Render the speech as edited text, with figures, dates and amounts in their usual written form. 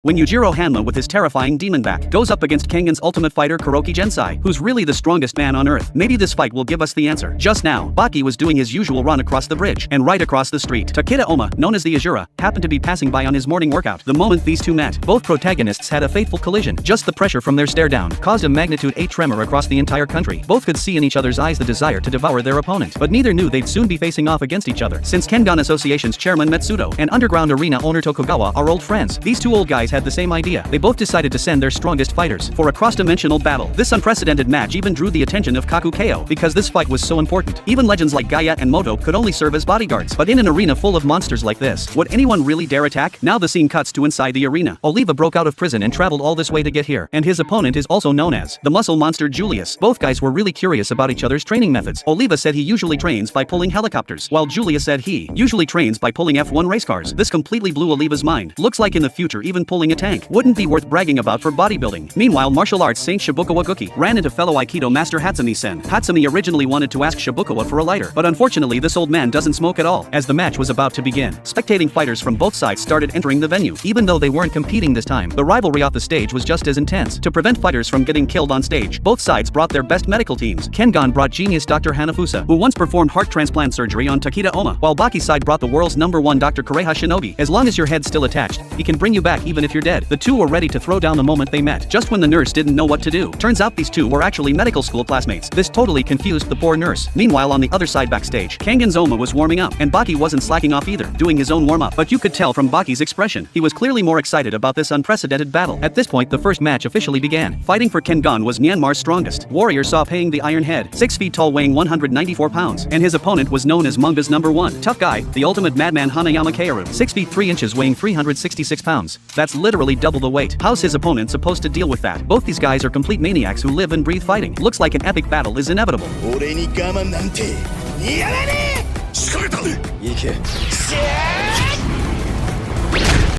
when Yujiro Hanma with his terrifying demon back goes up against Kengan's ultimate fighter Kuroki Gensai, who's really the strongest man on earth. Maybe this fight will give us the answer. Just now, Baki was doing his usual run across the bridge, and right across the street, Takeda Oma, known as the Azura, happened to be passing by on his morning workout. The moment these two met, both protagonists had a fateful collision. Just the pressure from their stare down caused a magnitude 8 tremor across the entire country. Both could see in each other's eyes the desire to devour their opponent, but neither knew they'd soon be facing off against each other, since Kengan Association's chairman Metsudo and Underground Arena owner Tokugawa are old friends. These two old guys had the same idea. They both decided to send their strongest fighters for a cross-dimensional battle. This unprecedented match even drew the attention of Kaku Keo because this fight was so important. Even legends like Gaiat and Moto could only serve as bodyguards, but in an arena full of monsters like this, would anyone really dare attack? Now the scene cuts to inside the arena. Oliva broke out of prison and traveled all this way to get here, and his opponent is also known as the muscle monster Julius. Both guys were really curious about each other's training methods. Oliva said he usually trains by pulling helicopters, while Julius said he usually trains by pulling F1 race cars. This completely blew Oliva's mind. Looks like in the future even pulling a tank wouldn't be worth bragging about for bodybuilding. Meanwhile, martial arts Saint Shibukawa Guki ran into fellow Aikido master Hatsumi-sen. Hatsumi originally wanted to ask Shibukawa for a lighter, but unfortunately this old man doesn't smoke at all. As the match was about to begin, spectating fighters from both sides started entering the venue. Even though they weren't competing this time, the rivalry off the stage was just as intense. To prevent fighters from getting killed on stage, both sides brought their best medical teams. Kengan brought genius Dr. Hanafusa, who once performed heart transplant surgery on Takeda Oma, while Baki's side brought the world's #1 Dr. Kureha Shinobi. As long as your head's still attached, he can bring you back even if you're dead. The two were ready to throw down the moment they met, just when the nurse didn't know what to do. Turns out these two were actually medical school classmates. This totally confused the poor nurse. Meanwhile, on the other side backstage, Kengan's Oma was warming up, and Baki wasn't slacking off either, doing his own warm-up. But you could tell from Baki's expression, he was clearly more excited about this unprecedented battle. At this point, the first match officially began. Fighting for Kengan was Myanmar's strongest warrior Saw Paying the Iron Head, 6 feet tall weighing 194 pounds, and his opponent was known as Manga's #1 tough guy, the ultimate madman Hanayama Kaoru, 6 feet 3 inches weighing 366 pounds. That's literally double the weight. How's his opponent supposed to deal with that? Both these guys are complete maniacs who live and breathe fighting. Looks like an epic battle is inevitable. 俺に我慢なんてやらねえ仕掛けたね行け